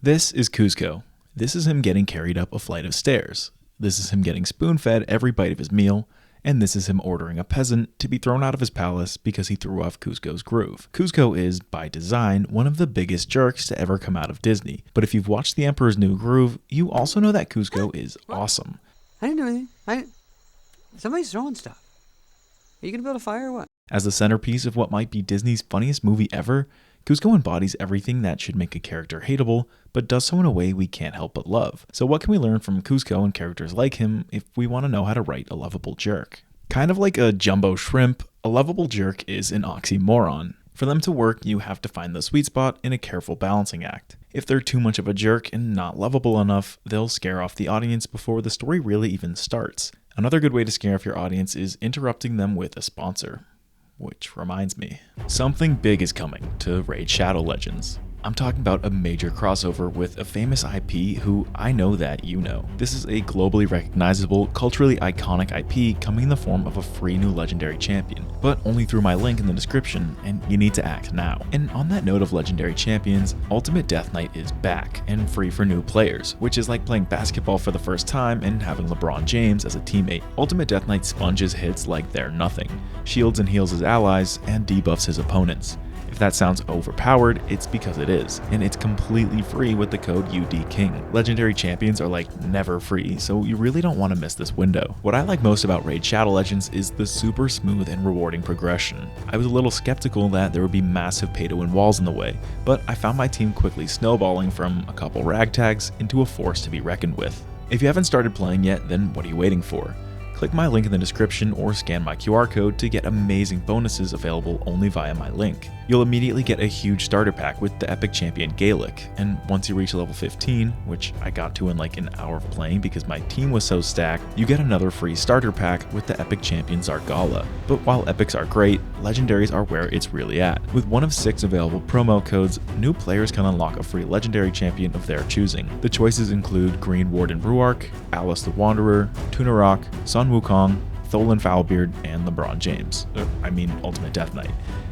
This is Kuzco. This is him getting carried up a flight of stairs. This is him getting spoon-fed every bite of his meal. And this is him ordering a peasant to be thrown out of his palace because he threw off Kuzco's groove. Kuzco is, by design, one of the biggest jerks to ever come out of Disney. But if you've watched The Emperor's New Groove, you also know that Kuzco is awesome. I didn't do anything. Somebody's throwing stuff. Are you gonna build a fire or what? As the centerpiece of what might be Disney's funniest movie ever, Kuzco embodies everything that should make a character hateable, but does so in a way we can't help but love. So what can we learn from Kuzco and characters like him if we want to know how to write a lovable jerk? Kind of like a jumbo shrimp, a lovable jerk is an oxymoron. For them to work, you have to find the sweet spot in a careful balancing act. If they're too much of a jerk and not lovable enough, they'll scare off the audience before the story really even starts. Another good way to scare off your audience is interrupting them with a sponsor. Which reminds me, something big is coming to Raid Shadow Legends. I'm talking about a major crossover with a famous IP who I know that you know. This is a globally recognizable, culturally iconic IP coming in the form of a free new legendary champion, but only through my link in the description, and you need to act now. And on that note of legendary champions, Ultimate Death Knight is back and free for new players, which is like playing basketball for the first time and having LeBron James as a teammate. Ultimate Death Knight sponges hits like they're nothing, shields and heals his allies, and debuffs his opponents. If that sounds overpowered, it's because it is, and it's completely free with the code UDKING. Legendary champions are like never free, so you really don't want to miss this window. What I like most about Raid Shadow Legends is the super smooth and rewarding progression. I was a little skeptical that there would be massive pay-to-win walls in the way, but I found my team quickly snowballing from a couple ragtags into a force to be reckoned with. If you haven't started playing yet, then what are you waiting for? Click my link in the description or scan my QR code to get amazing bonuses available only via my link. You'll immediately get a huge starter pack with the epic champion Gaelic, and once you reach level 15, which I got to in like an hour of playing because my team was so stacked, you get another free starter pack with the epic champion Zargala. But while epics are great, legendaries are where it's really at. With one of 6 available promo codes, new players can unlock a free legendary champion of their choosing. The choices include Green Warden Ruark, Alice the Wanderer, Tunarok, Sun Wukong, Tholan Foulbeard, and LeBron James. Ultimate Death Knight.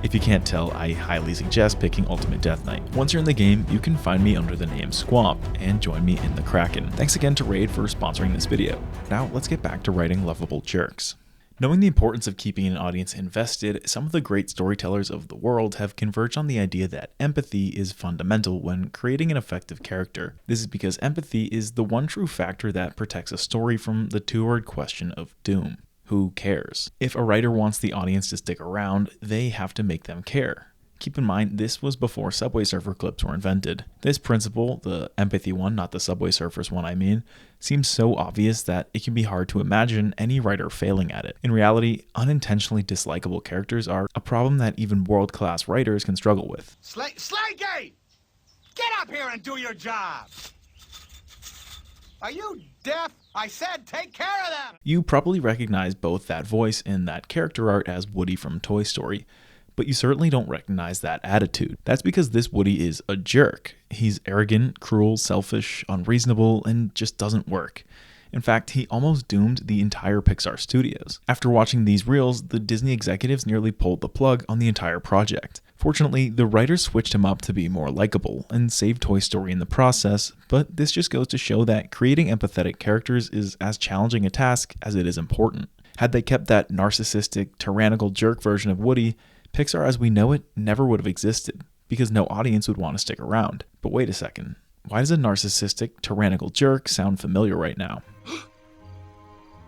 If you can't tell, I highly suggest picking Ultimate Death Knight. Once you're in the game, you can find me under the name Squamp and join me in the Kraken. Thanks again to Raid for sponsoring this video. Now let's get back to writing lovable jerks. Knowing the importance of keeping an audience invested, some of the great storytellers of the world have converged on the idea that empathy is fundamental when creating an effective character. This is because empathy is the one true factor that protects a story from the two-word question of doom. Who cares? If a writer wants the audience to stick around, they have to make them care. Keep in mind, this was before Subway Surfer clips were invented. This principle, the empathy one, not the Subway Surfers one seems so obvious that it can be hard to imagine any writer failing at it. In reality, unintentionally dislikable characters are a problem that even world-class writers can struggle with. Slagate! Get up here and do your job! Are you deaf? I said take care of them! You probably recognize both that voice and that character art as Woody from Toy Story, but you certainly don't recognize that attitude. That's because this Woody is a jerk. He's arrogant, cruel, selfish, unreasonable, and just doesn't work. In fact, he almost doomed the entire Pixar studios. After watching these reels, the Disney executives nearly pulled the plug on the entire project. Fortunately, the writers switched him up to be more likable and saved Toy Story in the process, but this just goes to show that creating empathetic characters is as challenging a task as it is important. Had they kept that narcissistic, tyrannical jerk version of Woody, Pixar as we know it never would have existed, because no audience would want to stick around. But wait a second, why does a narcissistic, tyrannical jerk sound familiar right now?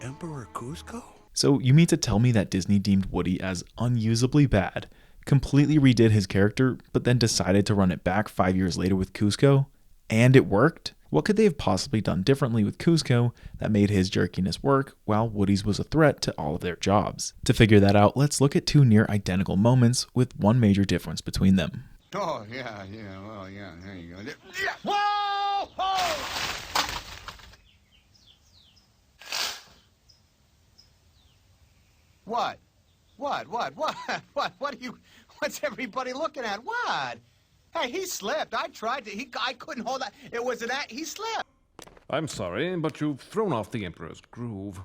Emperor Kuzco? So you mean to tell me that Disney deemed Woody as unusably bad, completely redid his character, but then decided to run it back 5 years later with Kuzco? And it worked? What could they have possibly done differently with Kuzco that made his jerkiness work while Woody's was a threat to all of their jobs? To figure that out, let's look at 2 near identical moments with one major difference between them. Oh, yeah, there you go. Whoa! Whoa! What? What are you, what's everybody looking at? What? Hey, he slipped. I tried to, I couldn't hold that. It was he slipped. I'm sorry, but you've thrown off the Emperor's groove.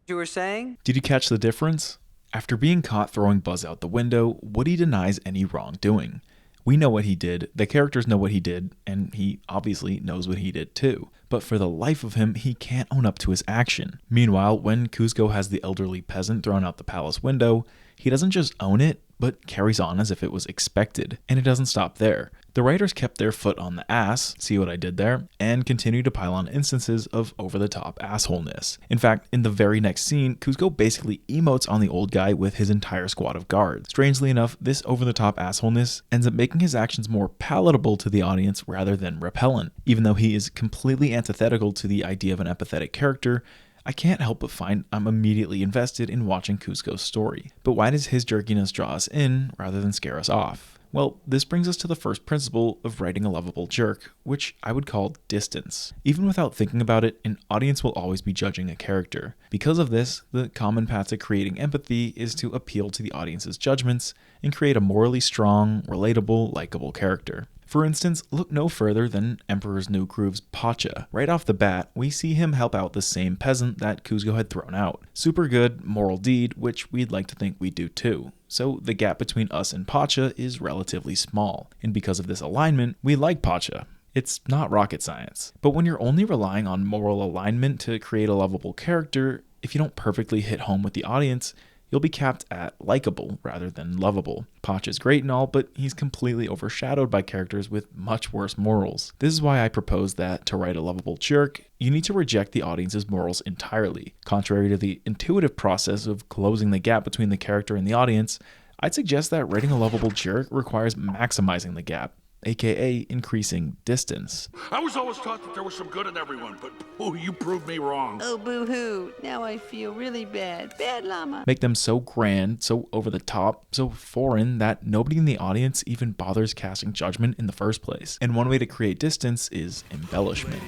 You were saying? Did you catch the difference? After being caught throwing Buzz out the window, Woody denies any wrongdoing. We know what he did, the characters know what he did, and he obviously knows what he did too. But for the life of him, he can't own up to his action. Meanwhile, when Kuzco has the elderly peasant thrown out the palace window, he doesn't just own it, but carries on as if it was expected. And it doesn't stop there. The writers kept their foot on the ass, see what I did there, and continue to pile on instances of over-the-top assholeness. In fact, in the very next scene, Kuzco basically emotes on the old guy with his entire squad of guards. Strangely enough, this over-the-top assholeness ends up making his actions more palatable to the audience rather than repellent. Even though he is completely antithetical to the idea of an empathetic character, I can't help but find I'm immediately invested in watching Kuzco's story. But why does his jerkiness draw us in rather than scare us off? Well, this brings us to the first principle of writing a lovable jerk, which I would call distance. Even without thinking about it, an audience will always be judging a character. Because of this, the common path to creating empathy is to appeal to the audience's judgments and create a morally strong, relatable, likable character. For instance, look no further than Emperor's New Groove's Pacha. Right off the bat, we see him help out the same peasant that Kuzco had thrown out. Super good, moral deed, which we'd like to think we do too. So the gap between us and Pacha is relatively small, and because of this alignment, we like Pacha. It's not rocket science. But when you're only relying on moral alignment to create a lovable character, if you don't perfectly hit home with the audience, you'll be capped at likable rather than lovable. Pacha's great and all, but he's completely overshadowed by characters with much worse morals. This is why I propose that to write a lovable jerk, you need to reject the audience's morals entirely. Contrary to the intuitive process of closing the gap between the character and the audience, I'd suggest that writing a lovable jerk requires maximizing the gap, aka increasing distance. I was always taught that there was some good in everyone, but you proved me wrong. Oh, boo-hoo. Now I feel really bad. Bad llama. Make them so grand, so over the top, so foreign that nobody in the audience even bothers casting judgment in the first place. And one way to create distance is embellishment.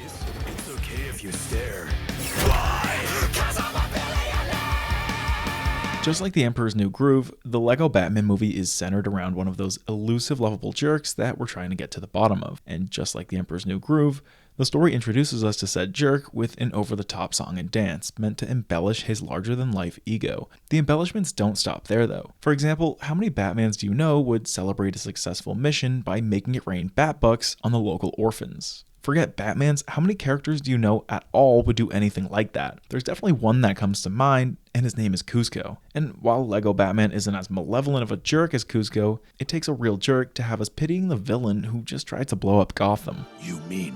It's okay if you stare. Just like The Emperor's New Groove, the Lego Batman movie is centered around one of those elusive lovable jerks that we're trying to get to the bottom of. And just like The Emperor's New Groove, the story introduces us to said jerk with an over-the-top song and dance meant to embellish his larger-than-life ego. The embellishments don't stop there though. For example, how many Batmans do you know would celebrate a successful mission by making it rain Batbucks on the local orphans? Forget Batmans, how many characters do you know at all would do anything like that? There's definitely one that comes to mind, and his name is Kuzco. And while Lego Batman isn't as malevolent of a jerk as Kuzco, it takes a real jerk to have us pitying the villain who just tried to blow up Gotham. You mean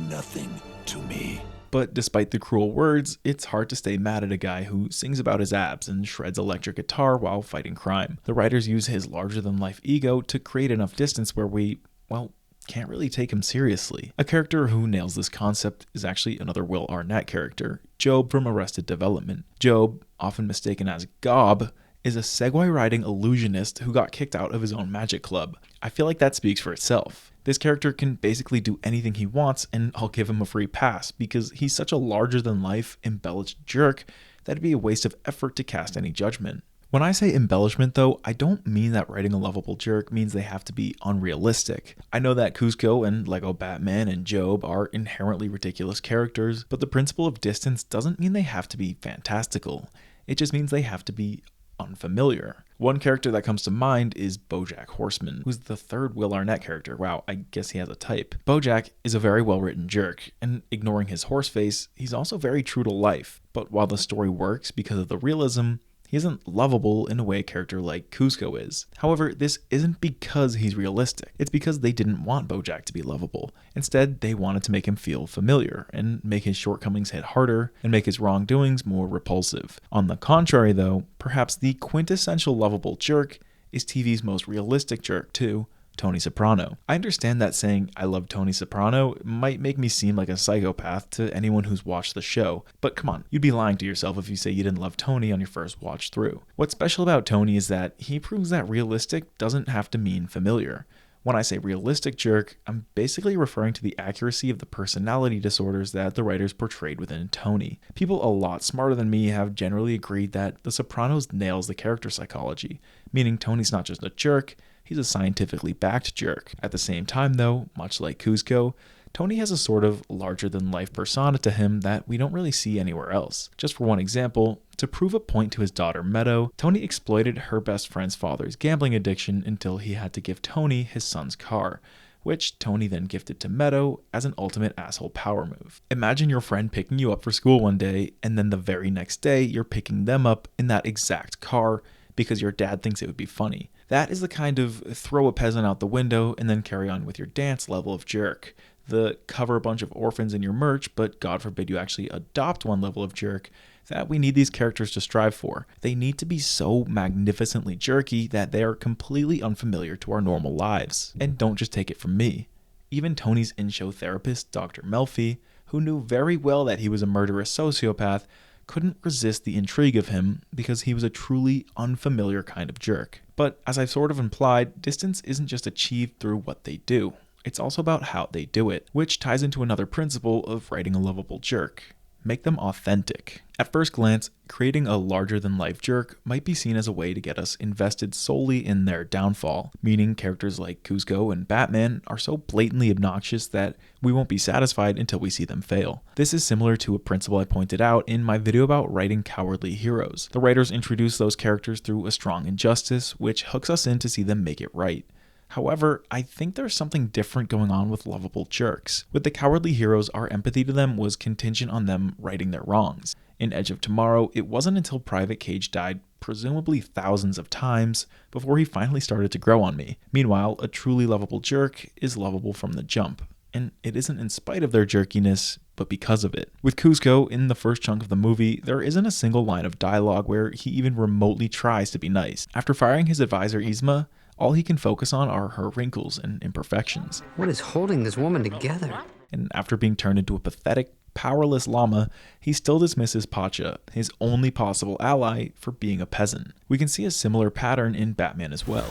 nothing to me. But despite the cruel words, it's hard to stay mad at a guy who sings about his abs and shreds electric guitar while fighting crime. The writers use his larger-than-life ego to create enough distance where we, well, can't really take him seriously. A character who nails this concept is actually another Will Arnett character, Job from Arrested Development. Job, often mistaken as Gob, is a Segway riding illusionist who got kicked out of his own magic club. I feel like that speaks for itself. This character can basically do anything he wants and I'll give him a free pass because he's such a larger than life embellished jerk that it'd be a waste of effort to cast any judgment. When I say embellishment though, I don't mean that writing a lovable jerk means they have to be unrealistic. I know that Kuzco and Lego Batman and Job are inherently ridiculous characters, but the principle of distance doesn't mean they have to be fantastical. It just means they have to be unfamiliar. One character that comes to mind is BoJack Horseman, who's the third Will Arnett character. Wow, I guess he has a type. BoJack is a very well-written jerk, and ignoring his horse face, he's also very true to life. But while the story works because of the realism, he isn't lovable in a way a character like Kuzco is. However, this isn't because he's realistic. It's because they didn't want BoJack to be lovable. Instead, they wanted to make him feel familiar and make his shortcomings hit harder and make his wrongdoings more repulsive. On the contrary though, perhaps the quintessential lovable jerk is TV's most realistic jerk too, Tony Soprano. I understand that saying I love Tony Soprano might make me seem like a psychopath to anyone who's watched the show, but come on, you'd be lying to yourself if you say you didn't love Tony on your first watch through. What's special about Tony is that he proves that realistic doesn't have to mean familiar. When I say realistic jerk, I'm basically referring to the accuracy of the personality disorders that the writers portrayed within Tony. People a lot smarter than me have generally agreed that The Sopranos nails the character psychology, meaning Tony's not just a jerk, he's a scientifically backed jerk. At the same time though, much like Kuzco, Tony has a sort of larger-than-life persona to him that we don't really see anywhere else. Just for one example, To prove a point to his daughter Meadow, Tony exploited her best friend's father's gambling addiction until he had to give Tony his son's car, which Tony then gifted to Meadow as an ultimate asshole power move. Imagine your friend picking you up for school one day, and then the very next day you're picking them up in that exact car because your dad thinks it would be funny. That is the kind of throw a peasant out the window and then carry on with your dance level of jerk. The cover a bunch of orphans in your merch, but God forbid you actually adopt one level of jerk that we need these characters to strive for. They need to be so magnificently jerky that they are completely unfamiliar to our normal lives. And don't just take it from me. Even Tony's in-show therapist, Dr. Melfi, who knew very well that he was a murderous sociopath, couldn't resist the intrigue of him because he was a truly unfamiliar kind of jerk. But as I've sort of implied, distance isn't just achieved through what they do. It's also about how they do it, which ties into another principle of writing a lovable jerk. Make them authentic. At first glance, creating a larger-than-life jerk might be seen as a way to get us invested solely in their downfall, meaning characters like Kuzco and Batman are so blatantly obnoxious that we won't be satisfied until we see them fail. This is similar to a principle I pointed out in my video about writing cowardly heroes. The writers introduce those characters through a strong injustice, which hooks us in to see them make it right. However, I think there's something different going on with lovable jerks. With the cowardly heroes, our empathy to them was contingent on them righting their wrongs. In Edge of Tomorrow, it wasn't until Private Cage died presumably thousands of times before he finally started to grow on me. Meanwhile, a truly lovable jerk is lovable from the jump. And it isn't in spite of their jerkiness, but because of it. With Kuzco, in the first chunk of the movie, there isn't a single line of dialogue where he even remotely tries to be nice. After firing his advisor Yzma, all he can focus on are her wrinkles and imperfections. What is holding this woman together? And after being turned into a pathetic, powerless llama, he still dismisses Pacha, his only possible ally, for being a peasant. We can see a similar pattern in Batman as well.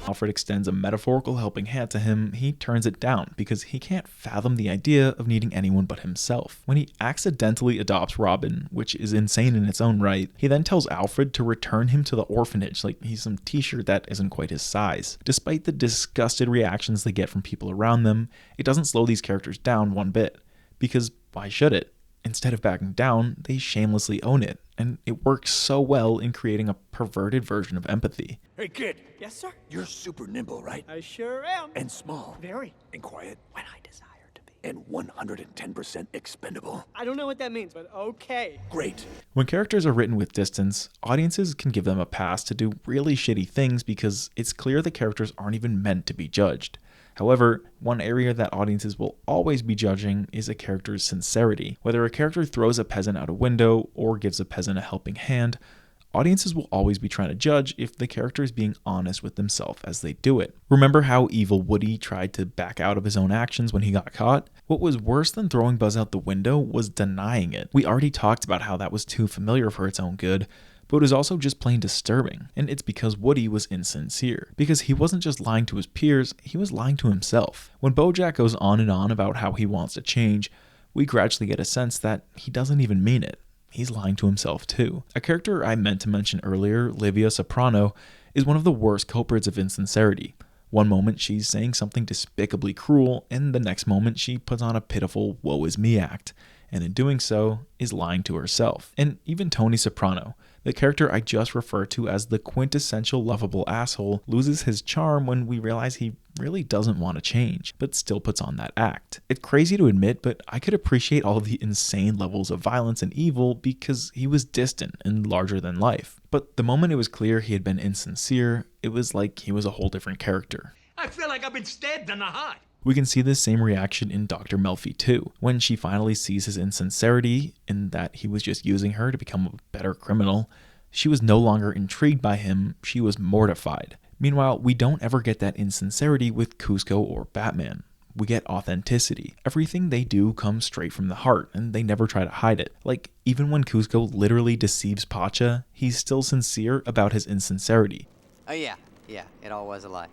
Alfred extends a metaphorical helping hand to him, he turns it down because he can't fathom the idea of needing anyone but himself. When he accidentally adopts Robin, which is insane in its own right, he then tells Alfred to return him to the orphanage like he's some t-shirt that isn't quite his size. Despite the disgusted reactions they get from people around them, it doesn't slow these characters down one bit. Because why should it? Instead of backing down, they shamelessly own it, and it works so well in creating a perverted version of empathy. Hey, kid. Yes, sir? You're super nimble, right? I sure am. And small. Very. And quiet. When I desire to be. And 110% expendable. I don't know what that means, but okay. Great. When characters are written with distance, audiences can give them a pass to do really shitty things because it's clear the characters aren't even meant to be judged. However, one area that audiences will always be judging is a character's sincerity. Whether a character throws a peasant out a window or gives a peasant a helping hand, audiences will always be trying to judge if the character is being honest with themselves as they do it. Remember how evil Woody tried to back out of his own actions when he got caught? What was worse than throwing Buzz out the window was denying it. We already talked about how that was too familiar for its own good, but it was also just plain disturbing, and it's because Woody was insincere. Because he wasn't just lying to his peers, he was lying to himself. When Bojack goes on and on about how he wants to change, we gradually get a sense that he doesn't even mean it. He's lying to himself too. A character I meant to mention earlier, Livia Soprano, is one of the worst culprits of insincerity. One moment she's saying something despicably cruel, and the next moment she puts on a pitiful woe is me act, and in doing so is lying to herself. And even Tony Soprano, the character I just referred to as the quintessential lovable asshole, loses his charm when we realize he really doesn't want to change, but still puts on that act. It's crazy to admit, but I could appreciate all of the insane levels of violence and evil because he was distant and larger than life. But the moment it was clear he had been insincere, it was like he was a whole different character. I feel like I've been stabbed in the heart. We can see this same reaction in Dr. Melfi too, when she finally sees his insincerity in that he was just using her to become a better criminal. She was no longer intrigued by him, she was mortified. Meanwhile, we don't ever get that insincerity with Kuzco or Batman. We get authenticity. Everything they do comes straight from the heart, and they never try to hide it. Like, even when Kuzco literally deceives Pacha, he's still sincere about his insincerity. Oh yeah, it all was a lie.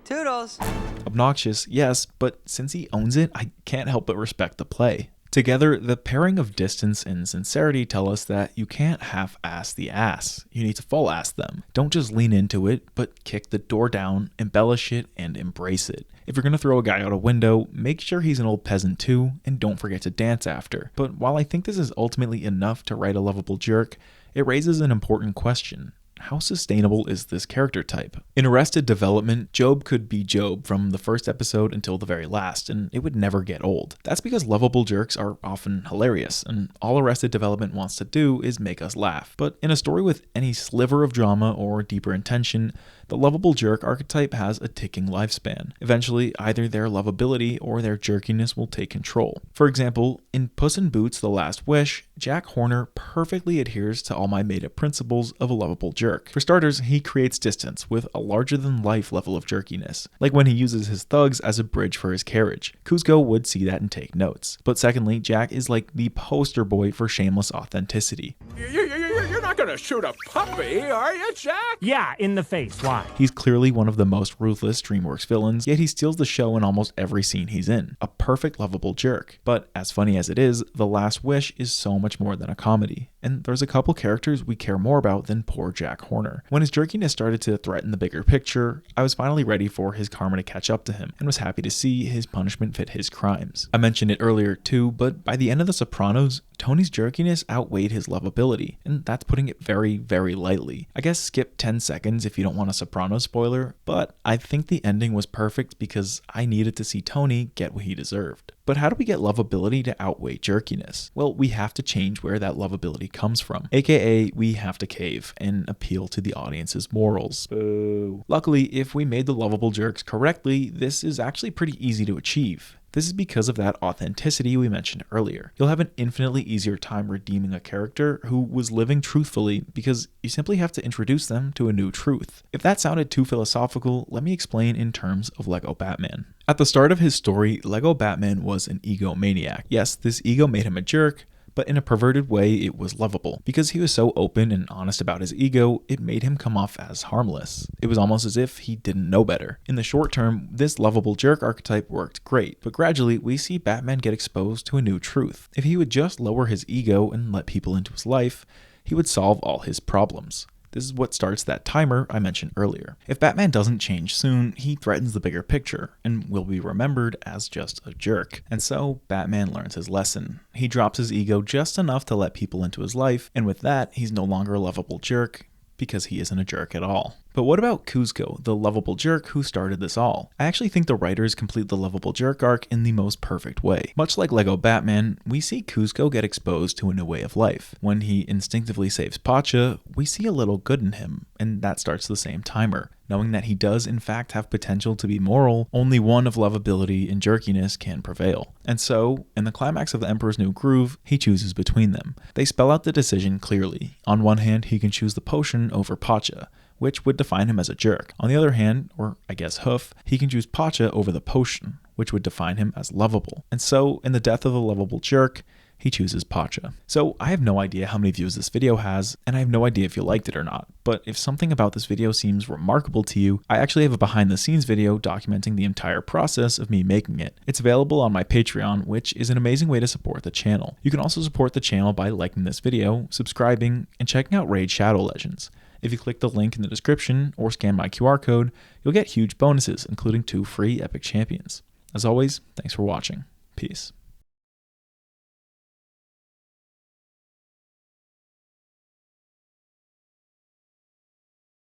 Toodles! Obnoxious, yes, but since he owns it, I can't help but respect the play. Together, the pairing of distance and sincerity tell us that you can't half-ass the ass. You need to full-ass them. Don't just lean into it, but kick the door down, embellish it, and embrace it. If you're gonna throw a guy out a window, make sure he's an old peasant too, and don't forget to dance after. But while I think this is ultimately enough to write a lovable jerk, It raises an important question. How sustainable is this character type? In Arrested Development, Job could be Job from the first episode until the very last, and it would never get old. That's because lovable jerks are often hilarious, and all Arrested Development wants to do is make us laugh. But in a story with any sliver of drama or deeper intention, the lovable jerk archetype has a ticking lifespan. Eventually, either their lovability or their jerkiness will take control. For example, in Puss in Boots: The Last Wish, Jack Horner perfectly adheres to all my made-up principles of a lovable jerk. For starters, he creates distance with a larger-than-life level of jerkiness, like when he uses his thugs as a bridge for his carriage. Kuzco would see that and take notes. But secondly, Jack is like the poster boy for shameless authenticity. You're not gonna shoot a puppy, are you, Jack? Yeah, in the face. Why? He's clearly one of the most ruthless DreamWorks villains, yet he steals the show in almost every scene he's in. A perfect lovable jerk. But as funny as it is, The Last Wish is so much more than a comedy. And there's a couple characters we care more about than poor Jack Horner. When his jerkiness started to threaten the bigger picture, I was finally ready for his karma to catch up to him, and was happy to see his punishment fit his crimes. I mentioned it earlier too, but by the end of The Sopranos, Tony's jerkiness outweighed his lovability, and that's putting it very, very lightly. I guess skip 10 seconds if you don't want a Sopranos spoiler, but I think the ending was perfect because I needed to see Tony get what he deserved. But how do we get lovability to outweigh jerkiness? Well, we have to change where that lovability comes from, aka we have to cave and appeal to the audience's morals. Boo. Luckily, if we made the lovable jerks correctly, this is actually pretty easy to achieve. This is because of that authenticity we mentioned earlier. You'll have an infinitely easier time redeeming a character who was living truthfully because you simply have to introduce them to a new truth. If that sounded too philosophical, let me explain in terms of Lego Batman. At the start of his story, Lego Batman was an egomaniac. Yes, this ego made him a jerk, but in a perverted way, it was lovable. Because he was so open and honest about his ego, it made him come off as harmless. It was almost as if he didn't know better. In the short term, this lovable jerk archetype worked great, but gradually we see Batman get exposed to a new truth. If he would just lower his ego and let people into his life, he would solve all his problems. This is what starts that timer I mentioned earlier. If Batman doesn't change soon, he threatens the bigger picture and will be remembered as just a jerk. And so Batman learns his lesson. He drops his ego just enough to let people into his life, and with that, he's no longer a lovable jerk because he isn't a jerk at all. But what about Kuzco, the lovable jerk who started this all? I actually think the writers complete the lovable jerk arc in the most perfect way. Much like Lego Batman, we see Kuzco get exposed to a new way of life. When he instinctively saves Pacha, we see a little good in him, and that starts the same timer. Knowing that he does in fact have potential to be moral, only one of lovability and jerkiness can prevail. And so, in the climax of The Emperor's New Groove, he chooses between them. They spell out the decision clearly. On one hand, he can choose the potion over Pacha, which would define him as a jerk. On the other hand, or I guess hoof, he can choose Pacha over the potion, which would define him as lovable. And so, in the death of the lovable jerk, he chooses Pacha. So I have no idea how many views this video has, and I have no idea if you liked it or not, but if something about this video seems remarkable to you, I actually have a behind the scenes video documenting the entire process of me making it. It's available on my Patreon, which is an amazing way to support the channel. You can also support the channel by liking this video, subscribing, and checking out Raid Shadow Legends. If you click the link in the description or scan my QR code, you'll get huge bonuses, including 2 free Epic Champions. As always, thanks for watching. Peace.